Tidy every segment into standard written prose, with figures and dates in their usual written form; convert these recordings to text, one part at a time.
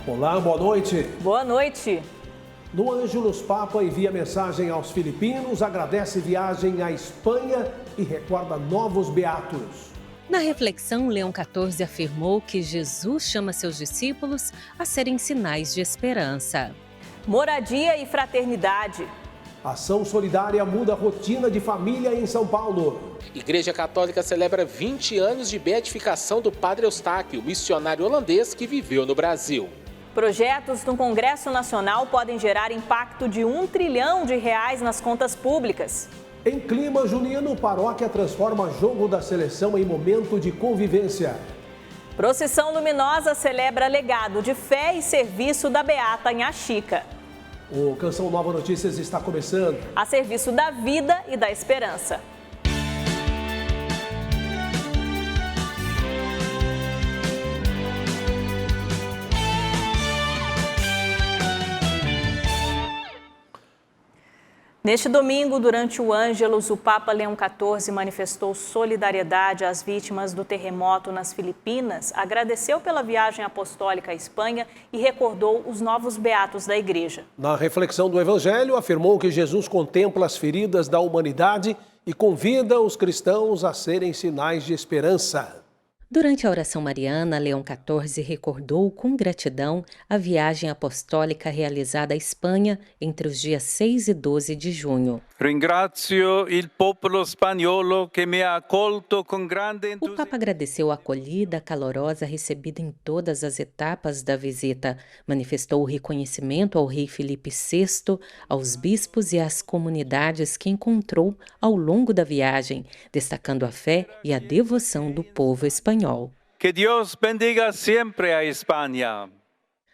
Olá, boa noite. Boa noite. No Ângelus, Papa envia mensagem aos filipinos, agradece viagem à Espanha e recorda novos beatos. Na reflexão, Leão XIV afirmou que Jesus chama seus discípulos a serem sinais de esperança. Moradia e fraternidade. Ação solidária muda a rotina de família em São Paulo. Igreja Católica celebra 20 anos de beatificação do Padre Eustáquio, missionário holandês que viveu no Brasil. Projetos no Congresso Nacional podem gerar impacto de R$1 trilhão nas contas públicas. Em clima junino, paróquia transforma jogo da seleção em momento de convivência. Procissão Luminosa celebra legado de fé e serviço da Beata em Axica. O Canção Nova Notícias está começando. A serviço da vida e da esperança. Neste domingo, durante o Ângelus, o Papa Leão XIV manifestou solidariedade às vítimas do terremoto nas Filipinas, agradeceu pela viagem apostólica à Espanha e recordou os novos beatos da Igreja. Na reflexão do Evangelho, afirmou que Jesus contempla as feridas da humanidade e convida os cristãos a serem sinais de esperança. Durante a oração mariana, Leão XIV recordou com gratidão a viagem apostólica realizada à Espanha entre os dias 6 e 12 de junho. Ringrazio il popolo spagnolo che mi ha accolto con grande O entusiasmo. Papa agradeceu a acolhida calorosa recebida em todas as etapas da visita, manifestou o reconhecimento ao rei Filipe VI, aos bispos e às comunidades que encontrou ao longo da viagem, destacando a fé e a devoção do povo espanhol. Que Deus bendiga sempre a Espanha.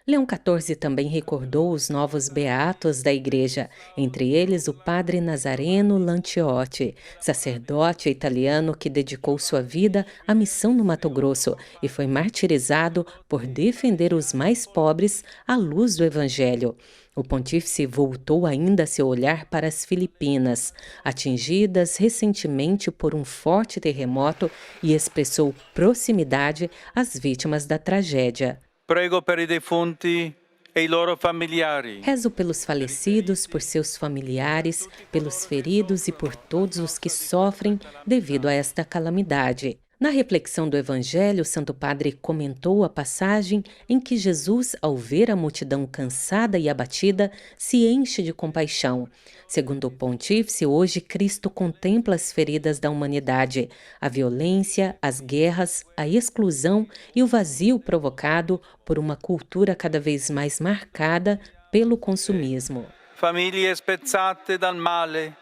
Leão XIV também recordou os novos beatos da Igreja, entre eles o padre Nazareno Lantiotti, sacerdote italiano que dedicou sua vida à missão no Mato Grosso e foi martirizado por defender os mais pobres à luz do Evangelho. O pontífice voltou ainda seu olhar para as Filipinas, atingidas recentemente por um forte terremoto, e expressou proximidade às vítimas da tragédia. Prego per i defunti e i loro familiari. Rezo pelos falecidos, por seus familiares, pelos feridos e por todos os que sofrem devido a esta calamidade. Na reflexão do Evangelho, o Santo Padre comentou a passagem em que Jesus, ao ver a multidão cansada e abatida, se enche de compaixão. Segundo o pontífice, hoje Cristo contempla as feridas da humanidade, a violência, as guerras, a exclusão e o vazio provocado por uma cultura cada vez mais marcada pelo consumismo. Famiglie spezzate dal male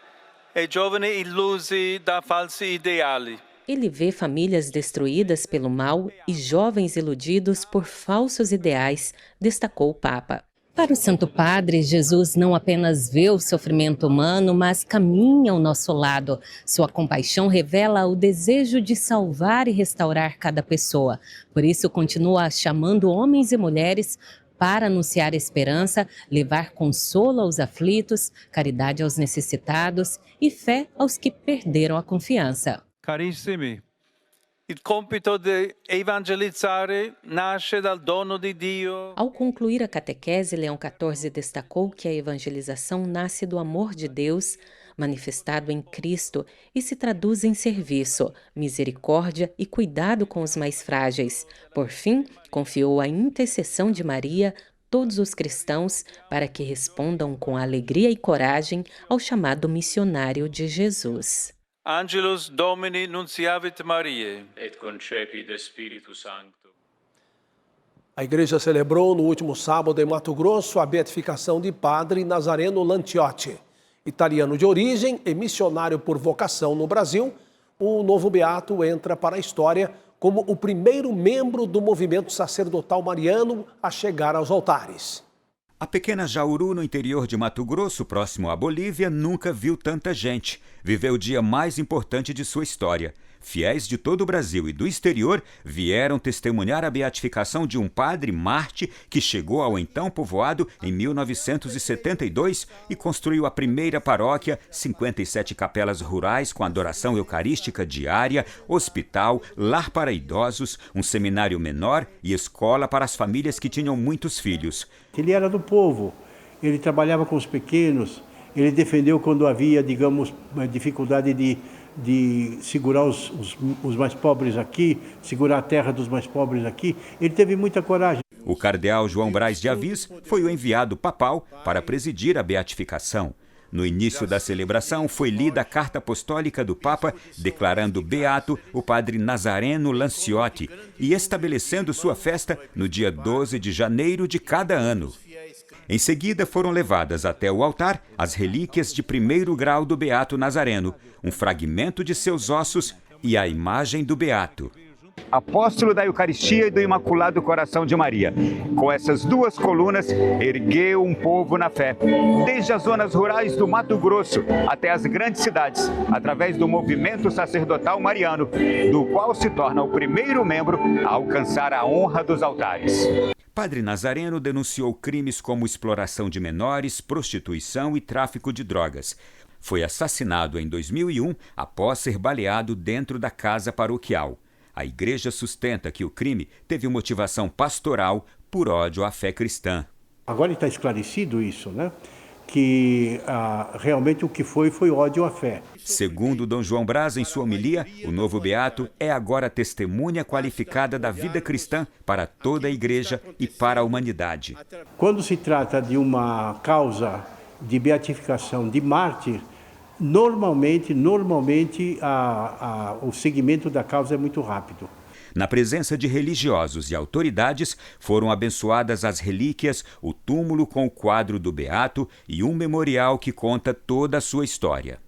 e giovani illusi da falsi ideali. Ele vê famílias destruídas pelo mal e jovens iludidos por falsos ideais, destacou o Papa. Para o Santo Padre, Jesus não apenas vê o sofrimento humano, mas caminha ao nosso lado. Sua compaixão revela o desejo de salvar e restaurar cada pessoa. Por isso, continua chamando homens e mulheres para anunciar esperança, levar consolo aos aflitos, caridade aos necessitados e fé aos que perderam a confiança. Carissimi, il compito di evangelizzare nasce dal dono di Dio. Ao concluir a catequese, Leão XIV destacou que a evangelização nasce do amor de Deus, manifestado em Cristo, e se traduz em serviço, misericórdia e cuidado com os mais frágeis. Por fim, confiou à intercessão de Maria todos os cristãos para que respondam com alegria e coragem ao chamado missionário de Jesus. Angelus Domini nunciavit Mariae. Et concepit Spiritus Sancto. A igreja celebrou no último sábado em Mato Grosso a beatificação de padre Nazareno Lantiotti. Italiano de origem e missionário por vocação no Brasil, o novo beato entra para a história como o primeiro membro do movimento sacerdotal mariano a chegar aos altares. A pequena Jauru, no interior de Mato Grosso, próximo à Bolívia, nunca viu tanta gente. Viveu o dia mais importante de sua história. fiéis de todo o Brasil e do exterior vieram testemunhar a beatificação de um padre Marte que chegou ao então povoado em 1972 e construiu a primeira paróquia, 57 capelas rurais com adoração eucarística diária, hospital, lar para idosos, um seminário menor e escola para as famílias que tinham muitos filhos. Ele era do povo, ele trabalhava com os pequenos, ele defendeu quando havia, digamos, uma dificuldade de segurar os mais pobres aqui, segurar a terra dos mais pobres aqui. Ele teve muita coragem. O cardeal João Braz de Avis foi o enviado papal para presidir a beatificação. No início da celebração, foi lida a carta apostólica do Papa, declarando beato o padre Nazareno Lanciotti e estabelecendo sua festa no dia 12 de janeiro de cada ano. Em seguida, foram levadas até o altar as relíquias de primeiro grau do beato Nazareno, um fragmento de seus ossos e a imagem do beato. Apóstolo da Eucaristia e do Imaculado Coração de Maria. Com essas duas colunas, ergueu um povo na fé, desde as zonas rurais do Mato Grosso até as grandes cidades, através do movimento sacerdotal mariano, do qual se torna o primeiro membro a alcançar a honra dos altares. Padre Nazareno denunciou crimes como exploração de menores, prostituição e tráfico de drogas. Foi assassinado em 2001 após ser baleado dentro da casa paroquial. A igreja sustenta que o crime teve motivação pastoral por ódio à fé cristã. Agora está esclarecido isso, né? Que realmente o que foi ódio à fé. Segundo Dom João Braz, em sua homilia, o novo beato é agora testemunha qualificada da vida cristã para toda a igreja e para a humanidade. Quando se trata de uma causa de beatificação de mártir, normalmente o segmento da causa é muito rápido. Na presença de religiosos e autoridades, foram abençoadas as relíquias, o túmulo com o quadro do beato e um memorial que conta toda a sua história.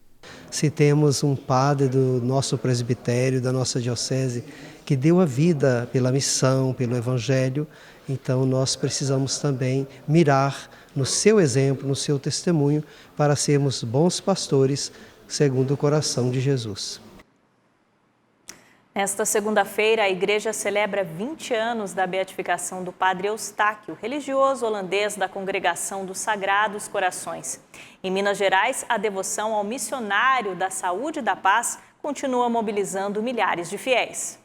Se temos um padre do nosso presbitério, da nossa diocese, que deu a vida pela missão, pelo evangelho, então nós precisamos também mirar no seu exemplo, no seu testemunho, para sermos bons pastores segundo o coração de Jesus. Nesta segunda-feira, a igreja celebra 20 anos da beatificação do padre Eustáquio, religioso holandês da Congregação dos Sagrados Corações. Em Minas Gerais, a devoção ao missionário da saúde e da paz continua mobilizando milhares de fiéis.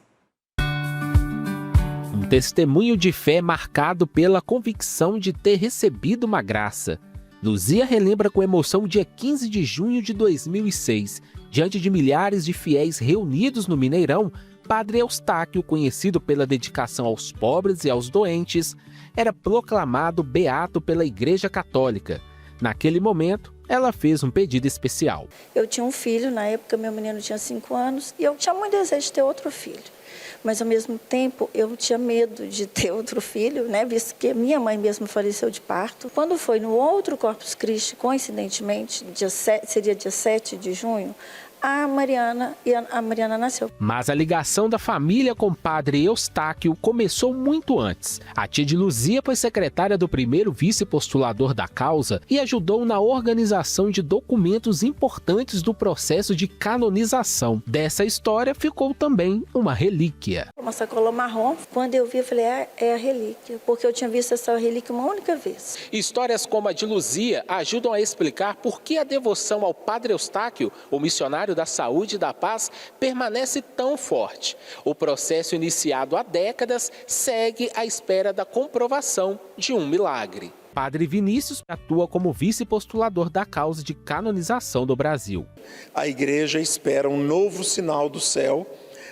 Um testemunho de fé marcado pela convicção de ter recebido uma graça. Luzia relembra com emoção o dia 15 de junho de 2006. Diante de milhares de fiéis reunidos no Mineirão, Padre Eustáquio, conhecido pela dedicação aos pobres e aos doentes, era proclamado beato pela Igreja Católica. Naquele momento, ela fez um pedido especial. Eu tinha um filho, na época meu menino tinha 5 anos, e eu tinha muito desejo de ter outro filho. Mas, ao mesmo tempo, eu tinha medo de ter outro filho, né? Visto que minha mãe mesmo faleceu de parto. Quando foi no outro Corpus Christi, coincidentemente, seria dia 7 de junho, a Mariana nasceu. Mas a ligação da família com o padre Eustáquio começou muito antes. A tia de Luzia foi secretária do primeiro vice-postulador da causa e ajudou na organização de documentos importantes do processo de canonização. Dessa história ficou também uma relíquia. Uma sacola marrom. Quando eu vi, eu falei, é a relíquia, porque eu tinha visto essa relíquia uma única vez. Histórias como a de Luzia ajudam a explicar por que a devoção ao padre Eustáquio, o missionário da saúde e da paz, permanece tão forte. O processo iniciado há décadas segue à espera da comprovação de um milagre. Padre Vinícius atua como vice-postulador da causa de canonização do Brasil. A igreja espera um novo sinal do céu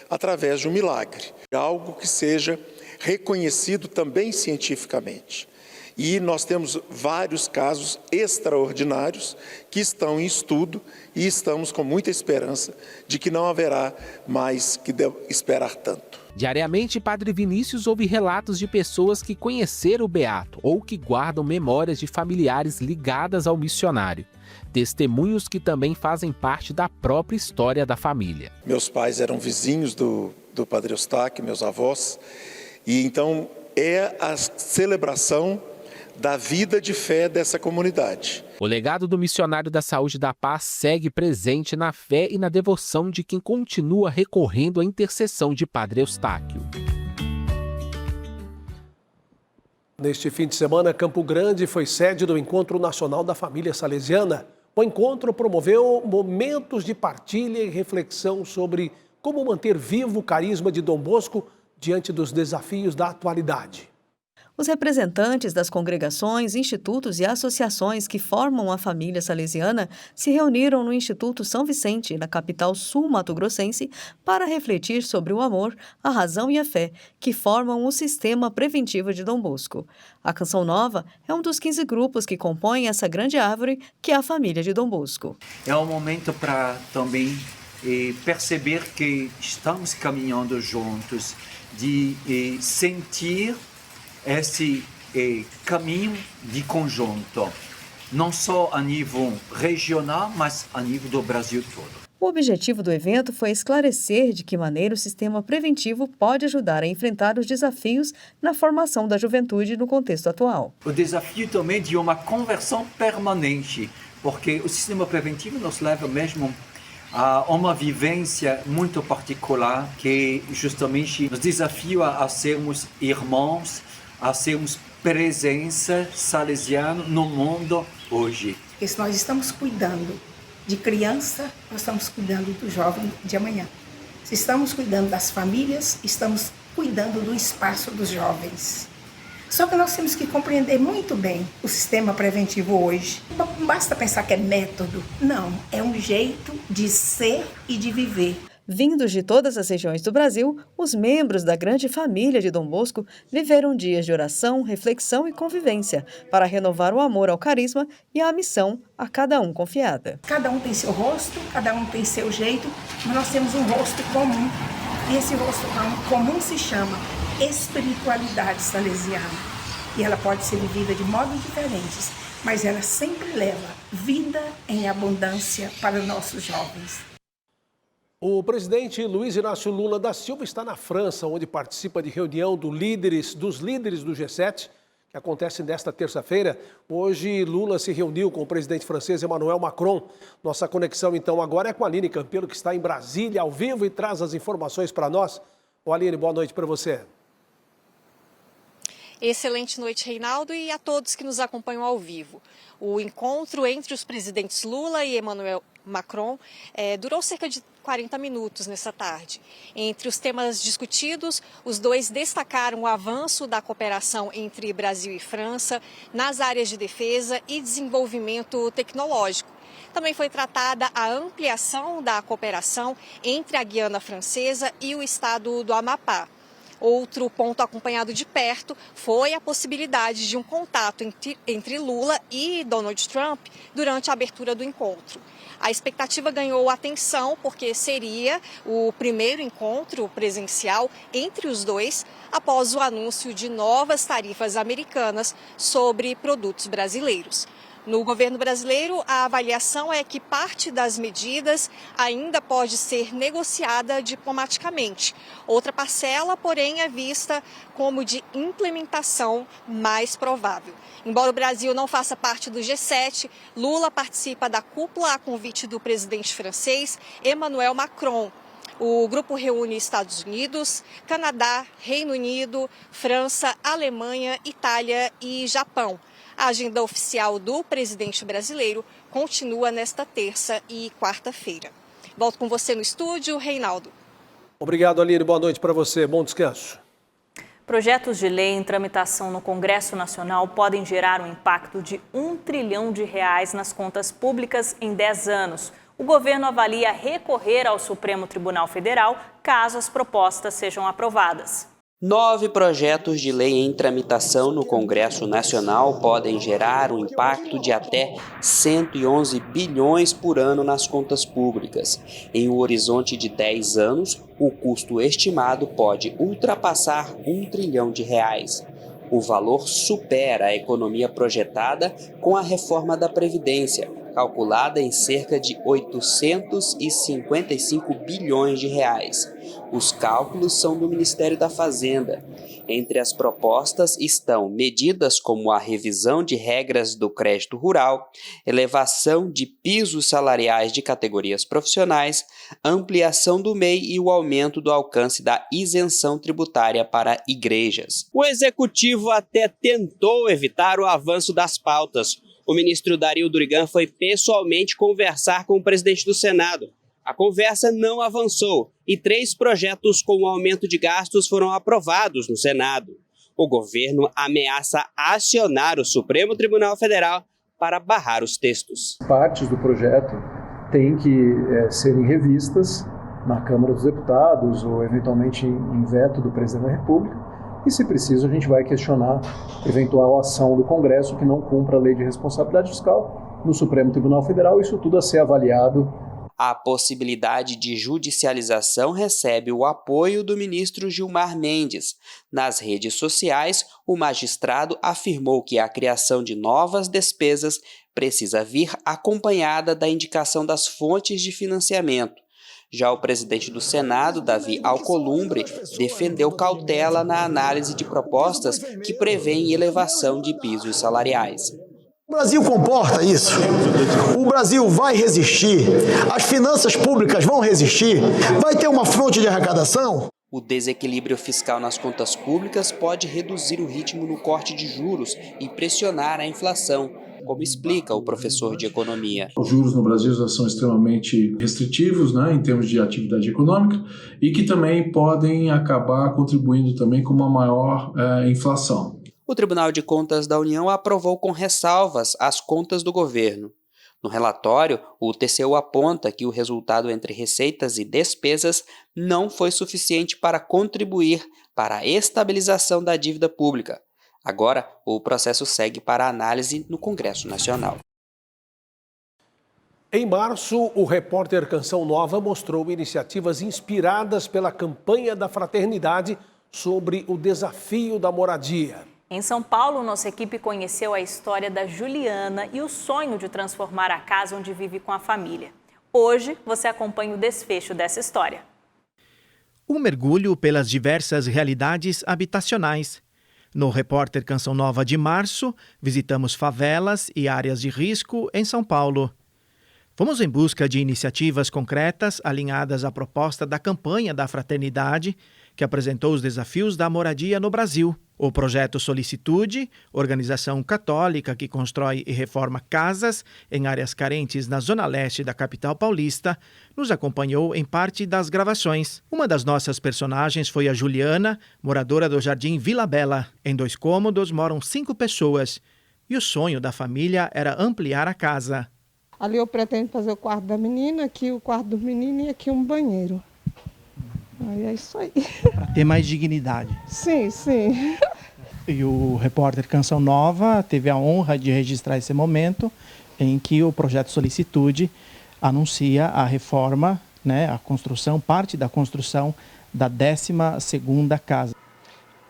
através de um milagre, algo que seja reconhecido também cientificamente. E nós temos vários casos extraordinários que estão em estudo e estamos com muita esperança de que não haverá mais que esperar tanto. Diariamente, Padre Vinícius ouve relatos de pessoas que conheceram o beato ou que guardam memórias de familiares ligadas ao missionário. Testemunhos que também fazem parte da própria história da família. Meus pais eram vizinhos do Padre Eustáquio, meus avós, e então é a celebração da vida de fé dessa comunidade. O legado do missionário da saúde da paz segue presente na fé e na devoção de quem continua recorrendo à intercessão de Padre Eustáquio. Neste fim de semana, Campo Grande foi sede do Encontro Nacional da Família Salesiana. O encontro promoveu momentos de partilha e reflexão sobre como manter vivo o carisma de Dom Bosco diante dos desafios da atualidade. Os representantes das congregações, institutos e associações que formam a família salesiana se reuniram no Instituto São Vicente, na capital sul-mato-grossense, para refletir sobre o amor, a razão e a fé que formam o sistema preventivo de Dom Bosco. A Canção Nova é um dos 15 grupos que compõem essa grande árvore que é a família de Dom Bosco. É um momento para também perceber que estamos caminhando juntos, de sentir esse caminho de conjunto, não só a nível regional, mas a nível do Brasil todo. O objetivo do evento foi esclarecer de que maneira o sistema preventivo pode ajudar a enfrentar os desafios na formação da juventude no contexto atual. O desafio também de uma conversão permanente, porque o sistema preventivo nos leva mesmo a uma vivência muito particular que justamente nos desafia a sermos irmãos, a sermos presença salesiana no mundo hoje. Porque se nós estamos cuidando de criança, nós estamos cuidando do jovem de amanhã. Se estamos cuidando das famílias, estamos cuidando do espaço dos jovens. Só que nós temos que compreender muito bem o sistema preventivo hoje. Não basta pensar que é método. Não, é um jeito de ser e de viver. Vindos de todas as regiões do Brasil, os membros da grande família de Dom Bosco viveram dias de oração, reflexão e convivência para renovar o amor ao carisma e à missão a cada um confiada. Cada um tem seu rosto, cada um tem seu jeito, mas nós temos um rosto comum. E esse rosto comum se chama espiritualidade salesiana. E ela pode ser vivida de modos diferentes, mas ela sempre leva vida em abundância para nossos jovens. O presidente Luiz Inácio Lula da Silva está na França, onde participa de reunião dos líderes do G7, que acontece nesta terça-feira. Hoje, Lula se reuniu com o presidente francês Emmanuel Macron. Nossa conexão, então, agora é com a Aline Campelo, que está em Brasília, ao vivo, e traz as informações para nós. Ô, Aline, boa noite para você. Excelente noite, Reinaldo, e a todos que nos acompanham ao vivo. O encontro entre os presidentes Lula e Emmanuel Macron durou cerca de 40 minutos nessa tarde. Entre os temas discutidos, os dois destacaram o avanço da cooperação entre Brasil e França nas áreas de defesa e desenvolvimento tecnológico. Também foi tratada a ampliação da cooperação entre a Guiana Francesa e o estado do Amapá. Outro ponto acompanhado de perto foi a possibilidade de um contato entre Lula e Donald Trump durante a abertura do encontro. A expectativa ganhou atenção porque seria o primeiro encontro presencial entre os dois após o anúncio de novas tarifas americanas sobre produtos brasileiros. No governo brasileiro, a avaliação é que parte das medidas ainda pode ser negociada diplomaticamente. Outra parcela, porém, é vista como de implementação mais provável. Embora o Brasil não faça parte do G7, Lula participa da cúpula a convite do presidente francês Emmanuel Macron. O grupo reúne Estados Unidos, Canadá, Reino Unido, França, Alemanha, Itália e Japão. A agenda oficial do presidente brasileiro continua nesta terça e quarta-feira. Volto com você no estúdio, Reinaldo. Obrigado, Aline. Boa noite para você. Bom descanso. Projetos de lei em tramitação no Congresso Nacional podem gerar um impacto de R$1 trilhão nas contas públicas em 10 anos. O governo avalia recorrer ao Supremo Tribunal Federal caso as propostas sejam aprovadas. 9 projetos de lei em tramitação no Congresso Nacional podem gerar um impacto de até 111 bilhões por ano nas contas públicas. Em um horizonte de 10 anos, o custo estimado pode ultrapassar R$1 trilhão. O valor supera a economia projetada com a reforma da Previdência, calculada em cerca de 855 bilhões de reais. Os cálculos são do Ministério da Fazenda. Entre as propostas estão medidas como a revisão de regras do crédito rural, elevação de pisos salariais de categorias profissionais, ampliação do MEI e o aumento do alcance da isenção tributária para igrejas. O executivo até tentou evitar o avanço das pautas. O ministro Dario Durigan foi pessoalmente conversar com o presidente do Senado. A conversa não avançou e 3 projetos com aumento de gastos foram aprovados no Senado. O governo ameaça acionar o Supremo Tribunal Federal para barrar os textos. Partes do projeto têm que serem revistas na Câmara dos Deputados ou eventualmente em veto do presidente da República. E, se preciso, a gente vai questionar eventual ação do Congresso que não cumpra a lei de responsabilidade fiscal no Supremo Tribunal Federal. Isso tudo a ser avaliado. A possibilidade de judicialização recebe o apoio do ministro Gilmar Mendes. Nas redes sociais, o magistrado afirmou que a criação de novas despesas precisa vir acompanhada da indicação das fontes de financiamento. Já o presidente do Senado, Davi Alcolumbre, defendeu cautela na análise de propostas que prevêem elevação de pisos salariais. O Brasil comporta isso. O Brasil vai resistir. As finanças públicas vão resistir. Vai ter uma fonte de arrecadação. O desequilíbrio fiscal nas contas públicas pode reduzir o ritmo no corte de juros e pressionar a inflação, como explica o professor de economia. Os juros no Brasil são extremamente restritivos, em termos de atividade econômica, e que também podem acabar contribuindo também com uma maior inflação. O Tribunal de Contas da União aprovou com ressalvas as contas do governo. No relatório, o TCU aponta que o resultado entre receitas e despesas não foi suficiente para contribuir para a estabilização da dívida pública. Agora, o processo segue para análise no Congresso Nacional. Em março, o repórter Canção Nova mostrou iniciativas inspiradas pela campanha da fraternidade sobre o desafio da moradia. Em São Paulo, nossa equipe conheceu a história da Juliana e o sonho de transformar a casa onde vive com a família. Hoje, você acompanha o desfecho dessa história. Um mergulho pelas diversas realidades habitacionais. No repórter Canção Nova de março, visitamos favelas e áreas de risco em São Paulo. Fomos em busca de iniciativas concretas alinhadas à proposta da campanha da fraternidade, que apresentou os desafios da moradia no Brasil. O projeto Solicitude, organização católica que constrói e reforma casas em áreas carentes na zona leste da capital paulista, nos acompanhou em parte das gravações. Uma das nossas personagens foi a Juliana, moradora do Jardim Vila Bela. Em 2 cômodos moram 5 pessoas. E o sonho da família era ampliar a casa. Ali eu pretendo fazer o quarto da menina, aqui o quarto do menino e aqui um banheiro. Aí é isso aí. Para ter mais dignidade. Sim, sim. E o repórter Canção Nova teve a honra de registrar esse momento em que o projeto Solicitude anuncia a reforma, a construção, parte da construção da 12ª casa.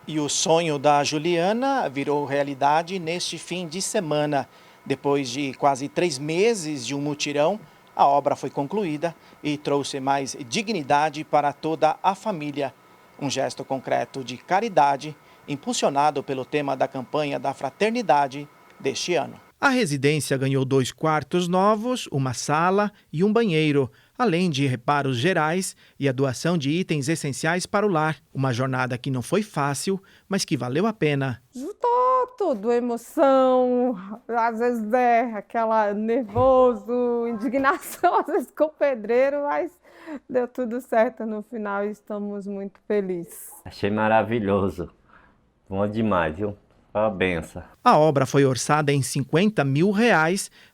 E o sonho da Juliana virou realidade neste fim de semana. Depois de quase 3 meses de um mutirão, a obra foi concluída e trouxe mais dignidade para toda a família. Um gesto concreto de caridade, impulsionado pelo tema da campanha da fraternidade deste ano. A residência ganhou 2 quartos novos, uma sala e um banheiro, além de reparos gerais e a doação de itens essenciais para o lar. Uma jornada que não foi fácil, mas que valeu a pena. Tudo, emoção, às vezes aquela nervoso, indignação, às vezes com o pedreiro, mas deu tudo certo no final e estamos muito felizes. Achei maravilhoso, bom demais, viu? A benção. A obra foi orçada em R$50 mil,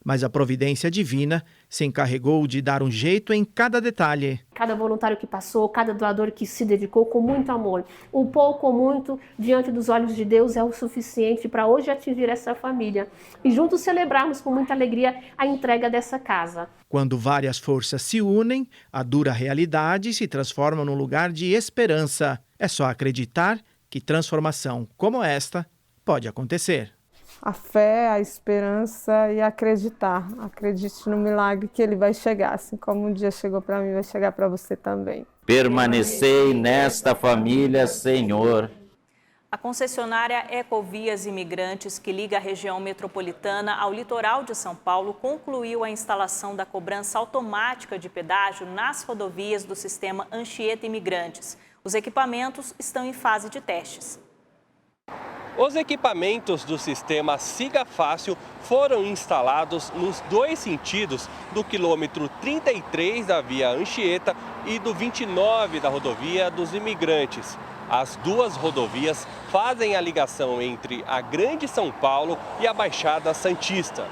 mas a providência divina se encarregou de dar um jeito em cada detalhe. Cada voluntário que passou, cada doador que se dedicou com muito amor. Um pouco ou muito, diante dos olhos de Deus, é o suficiente para hoje atingir essa família. E juntos celebrarmos com muita alegria a entrega dessa casa. Quando várias forças se unem, a dura realidade se transforma num lugar de esperança. É só acreditar que transformação como esta pode acontecer. a fé, a esperança e acreditar. Acredite no milagre que ele vai chegar, assim como um dia chegou para mim, vai chegar para você também. Permanecei nesta família, Senhor. A concessionária Ecovias Imigrantes, que liga a região metropolitana ao litoral de São Paulo, concluiu a instalação da cobrança automática de pedágio nas rodovias do sistema Anchieta Imigrantes. Os equipamentos estão em fase de testes. Os equipamentos do sistema Siga Fácil foram instalados nos dois sentidos do quilômetro 33 da via Anchieta e do 29 da rodovia dos Imigrantes. As duas rodovias fazem a ligação entre a Grande São Paulo e a Baixada Santista.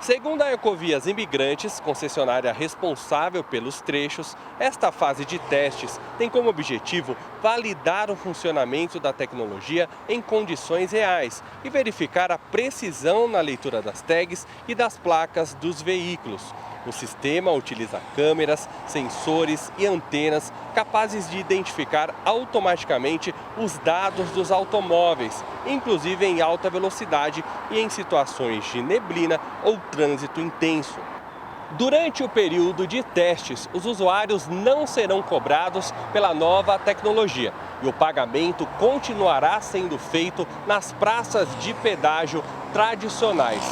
Segundo a Ecovias Imigrantes, concessionária responsável pelos trechos, esta fase de testes tem como objetivo validar o funcionamento da tecnologia em condições reais e verificar a precisão na leitura das tags e das placas dos veículos. O sistema utiliza câmeras, sensores e antenas capazes de identificar automaticamente os dados dos automóveis, inclusive em alta velocidade e em situações de neblina ou trânsito intenso. Durante o período de testes, os usuários não serão cobrados pela nova tecnologia e o pagamento continuará sendo feito nas praças de pedágio tradicionais.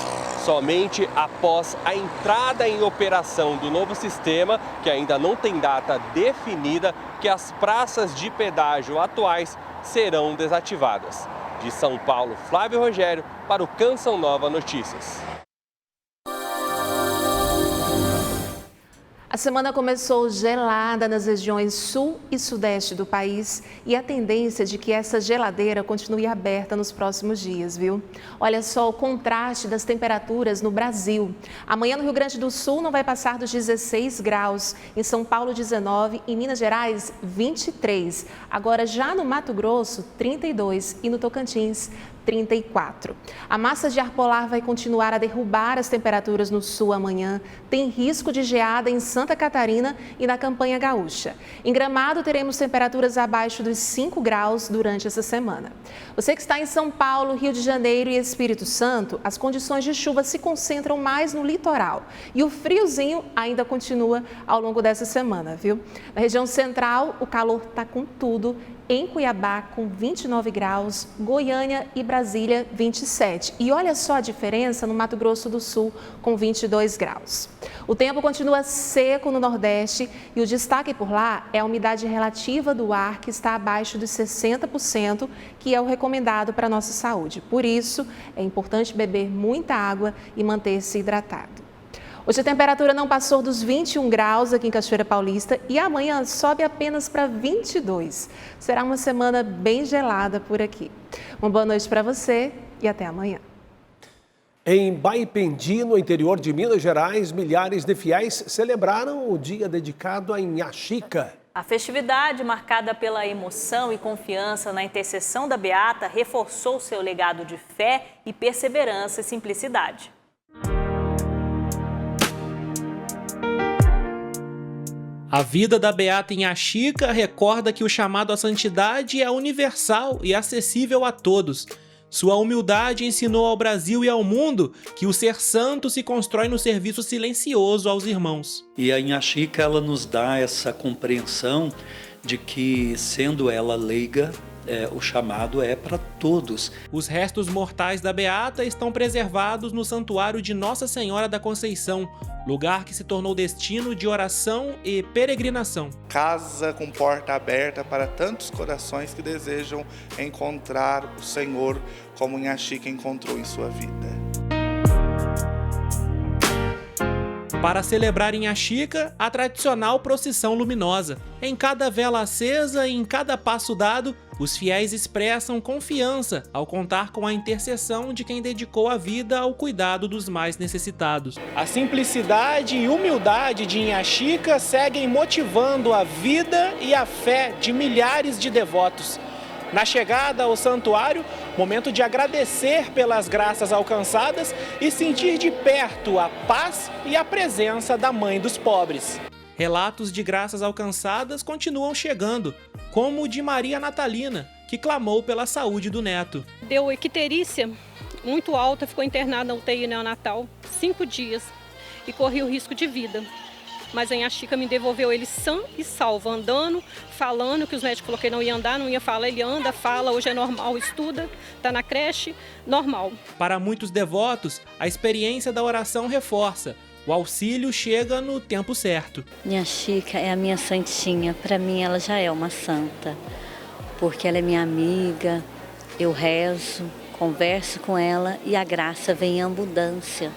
Somente após a entrada em operação do novo sistema, que ainda não tem data definida, que as praças de pedágio atuais serão desativadas. De São Paulo, Flávio Rogério, para o Canção Nova Notícias. A semana começou gelada nas regiões sul e sudeste do país e a tendência é de que essa geladeira continue aberta nos próximos dias, viu? Olha só o contraste das temperaturas no Brasil. Amanhã no Rio Grande do Sul não vai passar dos 16 graus, em São Paulo 19, em Minas Gerais 23. Agora já no Mato Grosso 32 e no Tocantins 34. A massa de ar polar vai continuar a derrubar as temperaturas no sul amanhã. Tem risco de geada em Santa Catarina e na Campanha Gaúcha. Em Gramado, teremos temperaturas abaixo dos 5 graus durante essa semana. Você que está em São Paulo, Rio de Janeiro e Espírito Santo, as condições de chuva se concentram mais no litoral. E o friozinho ainda continua ao longo dessa semana, viu? Na região central, o calor está com tudo. Em Cuiabá, com 29 graus, Goiânia e Brasília, 27. E olha só a diferença no Mato Grosso do Sul, com 22 graus. O tempo continua seco no Nordeste e o destaque por lá é a umidade relativa do ar, que está abaixo dos 60%, que é o recomendado para a nossa saúde. Por isso, é importante beber muita água e manter-se hidratado. Hoje a temperatura não passou dos 21 graus aqui em Cachoeira Paulista e amanhã sobe apenas para 22. Será uma semana bem gelada por aqui. Uma boa noite para você e até amanhã. Em Baipendi, no interior de Minas Gerais, milhares de fiéis celebraram o dia dedicado a Inhá Chica. A festividade, marcada pela emoção e confiança na intercessão da Beata, reforçou seu legado de fé e perseverança e simplicidade. A vida da Beata Inhá Chica recorda que o chamado à santidade é universal e acessível a todos. Sua humildade ensinou ao Brasil e ao mundo que o ser santo se constrói no serviço silencioso aos irmãos. E a Inhá Chica, ela nos dá essa compreensão de que, sendo ela leiga, o chamado é para todos. Os restos mortais da Beata estão preservados no Santuário de Nossa Senhora da Conceição, lugar que se tornou destino de oração e peregrinação. Casa com porta aberta para tantos corações que desejam encontrar o Senhor como Inhá Chica encontrou em sua vida. Para celebrar Inhá Chica, a tradicional procissão luminosa. Em cada vela acesa e em cada passo dado, os fiéis expressam confiança ao contar com a intercessão de quem dedicou a vida ao cuidado dos mais necessitados. A simplicidade e humildade de Inhá Chica seguem motivando a vida e a fé de milhares de devotos. Na chegada ao santuário, momento de agradecer pelas graças alcançadas e sentir de perto a paz e a presença da Mãe dos Pobres. Relatos de graças alcançadas continuam chegando, como o de Maria Natalina, que clamou pela saúde do neto. Deu icterícia muito alta, ficou internada na UTI neonatal 5 dias e corria o risco de vida. Mas a Inhaxica me devolveu ele sã e salvo, andando, falando, que os médicos falaram que não ia andar, não ia falar, ele anda, fala, hoje é normal, estuda, está na creche, normal. Para muitos devotos, a experiência da oração reforça. O auxílio chega no tempo certo. Inhaxica é a minha santinha, para mim ela já é uma santa, porque ela é minha amiga, eu rezo, converso com ela e a graça vem em abundância,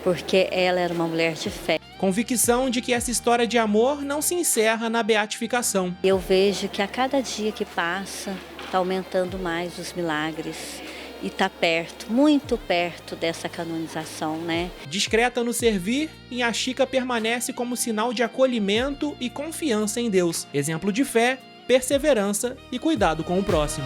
porque ela era uma mulher de fé. Convicção de que essa história de amor não se encerra na beatificação. Eu vejo que a cada dia que passa, está aumentando mais os milagres e está perto, muito perto dessa canonização, né? Discreta no servir, Inhaxica permanece como sinal de acolhimento e confiança em Deus, exemplo de fé, perseverança e cuidado com o próximo.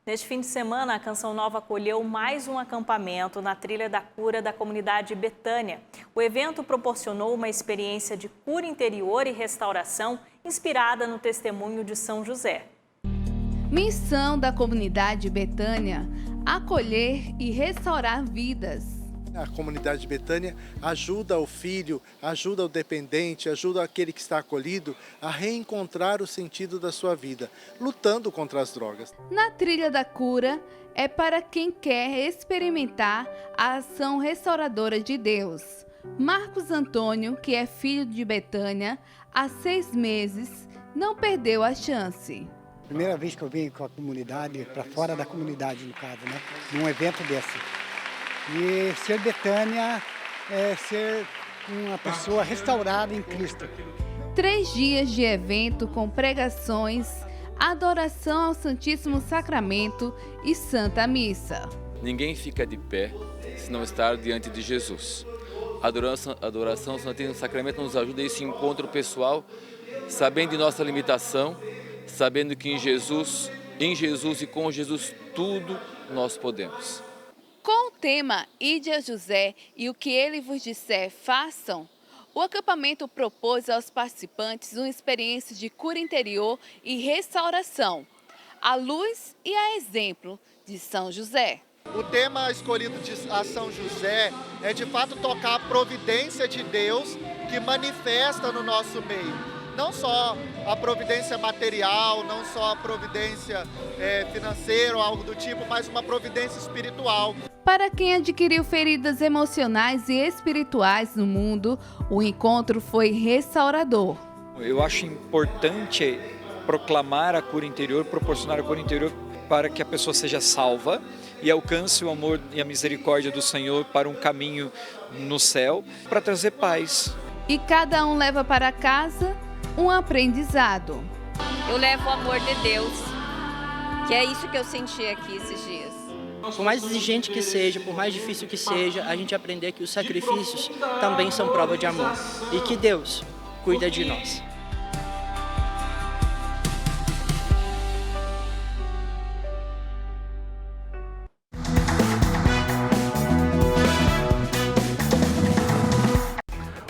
Neste fim de semana, a Canção Nova acolheu mais um acampamento na Trilha da Cura da comunidade Betânia. O evento proporcionou uma experiência de cura interior e restauração inspirada no testemunho de São José. Missão da comunidade Betânia: acolher e restaurar vidas. A comunidade de Betânia ajuda o filho, ajuda o dependente, ajuda aquele que está acolhido a reencontrar o sentido da sua vida, lutando contra as drogas. Na Trilha da Cura é para quem quer experimentar a ação restauradora de Deus. Marcos Antônio, que é filho de Betânia, há 6 meses, não perdeu a chance. Primeira vez que eu vim com a comunidade, para fora da comunidade no caso, né? Num evento desse. E ser Betânia é ser uma pessoa restaurada em Cristo. 3 dias de evento com pregações, adoração ao Santíssimo Sacramento e Santa Missa. Ninguém fica de pé se não estar diante de Jesus. A adoração ao Santíssimo Sacramento nos ajuda a esse encontro pessoal, sabendo de nossa limitação, sabendo que em Jesus e com Jesus tudo nós podemos. Com o tema Ide a José e o que ele vos disser, façam, o acampamento propôs aos participantes uma experiência de cura interior e restauração, à luz e a exemplo de São José. O tema escolhido de São José é de fato tocar a providência de Deus que manifesta no nosso meio. Não só a providência material, não só a providência financeira ou algo do tipo, mas uma providência espiritual. Para quem adquiriu feridas emocionais e espirituais no mundo, o encontro foi restaurador. Eu acho importante proclamar a cura interior, proporcionar a cura interior para que a pessoa seja salva e alcance o amor e a misericórdia do Senhor para um caminho no céu, para trazer paz. E cada um leva para casa um aprendizado. Eu levo o amor de Deus, que é isso que eu senti aqui esses dias. Por mais exigente que seja, por mais difícil que seja, a gente aprender que os sacrifícios também são prova de amor e que Deus cuida de nós.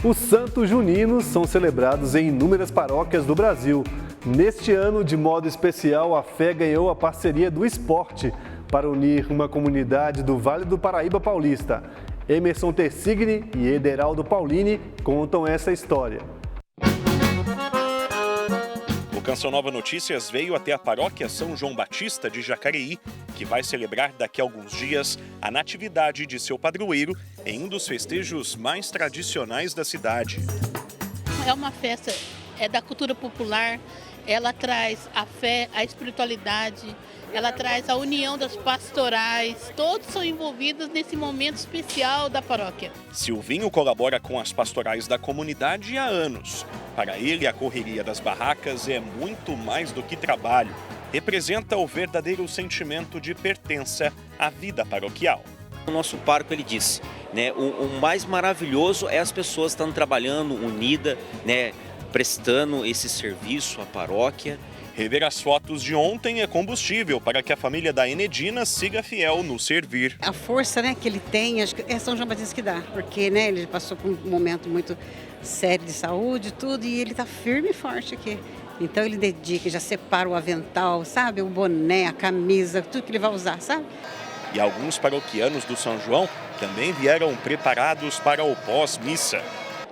Os Santos Juninos são celebrados em inúmeras paróquias do Brasil. Neste ano, de modo especial, a fé ganhou a parceria do esporte para unir uma comunidade do Vale do Paraíba Paulista. Emerson Tersigni e Ederaldo Paulini contam essa história. O Canção Nova Notícias veio até a paróquia São João Batista de Jacareí, que vai celebrar daqui a alguns dias a natividade de seu padroeiro em um dos festejos mais tradicionais da cidade. É uma festa da cultura popular, ela traz a fé, a espiritualidade, ela traz a união das pastorais, todos são envolvidos nesse momento especial da paróquia. Silvinho colabora com as pastorais da comunidade há anos. Para ele, a correria das barracas é muito mais do que trabalho. Representa o verdadeiro sentimento de pertença à vida paroquial. O nosso pároco, ele disse, né, o mais maravilhoso é as pessoas estando trabalhando unidas, né, prestando esse serviço à paróquia. Rever as fotos de ontem é combustível para que a família da Enedina siga fiel no servir. A força, né, que ele tem, acho que é São João Batista que dá, porque, né, ele passou por um momento muito sério de saúde e tudo, e ele está firme e forte aqui. Então ele dedica, já separa o avental, sabe? O boné, a camisa, tudo que ele vai usar, sabe? E alguns paroquianos do São João também vieram preparados para o pós-missa.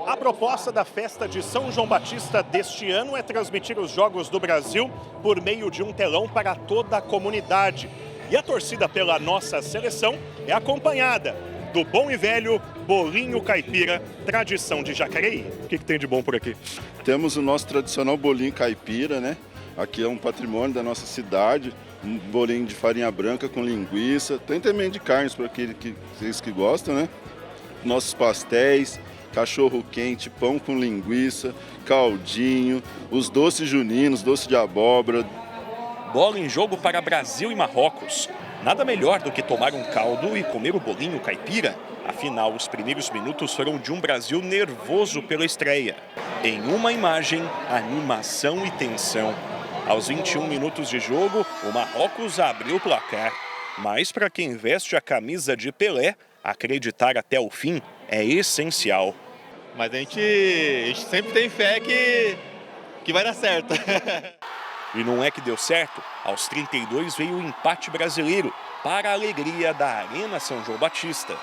A proposta da festa de São João Batista deste ano é transmitir os Jogos do Brasil por meio de um telão para toda a comunidade. E a torcida pela nossa seleção é acompanhada do bom e velho bolinho caipira, tradição de Jacareí. O que tem de bom por aqui? Temos o nosso tradicional bolinho caipira, né? Aqui é um patrimônio da nossa cidade. Um bolinho de farinha branca com linguiça. Tem também de carnes para aqueles que gostam, né? Nossos pastéis, cachorro quente, pão com linguiça, caldinho, os doces juninos, doce de abóbora. Bola em jogo para Brasil e Marrocos. Nada melhor do que tomar um caldo e comer o bolinho caipira. Afinal, os primeiros minutos foram de um Brasil nervoso pela estreia. Em uma imagem, animação e tensão. Aos 21 minutos de jogo, o Marrocos abriu o placar. Mas para quem veste a camisa de Pelé, acreditar até o fim é essencial. Mas a gente sempre tem fé que vai dar certo. E não é que deu certo. Aos 32 veio o empate brasileiro, para a alegria da Arena São João Batista.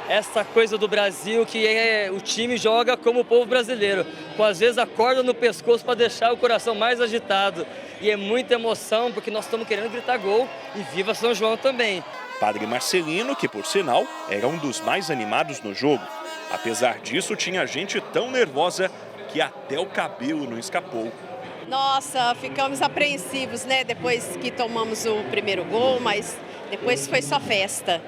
Essa coisa do Brasil que o time joga como o povo brasileiro, com às vezes a corda no pescoço para deixar o coração mais agitado. E é muita emoção porque nós estamos querendo gritar gol e viva São João também. Padre Marcelino, que por sinal era um dos mais animados no jogo. Apesar disso, tinha gente tão nervosa que até o cabelo não escapou. Nossa, ficamos apreensivos, né? Depois que tomamos o primeiro gol, mas depois foi só festa.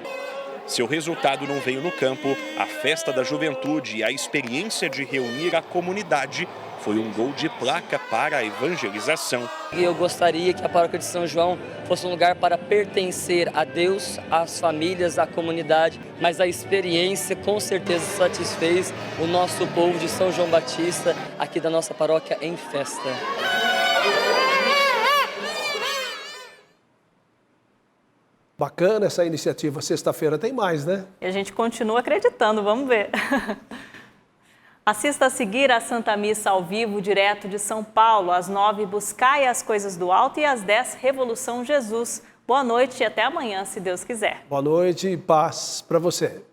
Seu resultado não veio no campo, a festa da juventude e a experiência de reunir a comunidade foi um gol de placa para a evangelização. Eu gostaria que a paróquia de São João fosse um lugar para pertencer a Deus, às famílias, à comunidade, mas a experiência com certeza satisfez o nosso povo de São João Batista, aqui da nossa paróquia em festa. Bacana essa iniciativa. Sexta-feira tem mais, né? E a gente continua acreditando, vamos ver. Assista a seguir a Santa Missa ao vivo, direto de São Paulo, às 9, Buscai as Coisas do Alto, e às 10, Revolução Jesus. Boa noite e até amanhã, se Deus quiser. Boa noite e paz para você.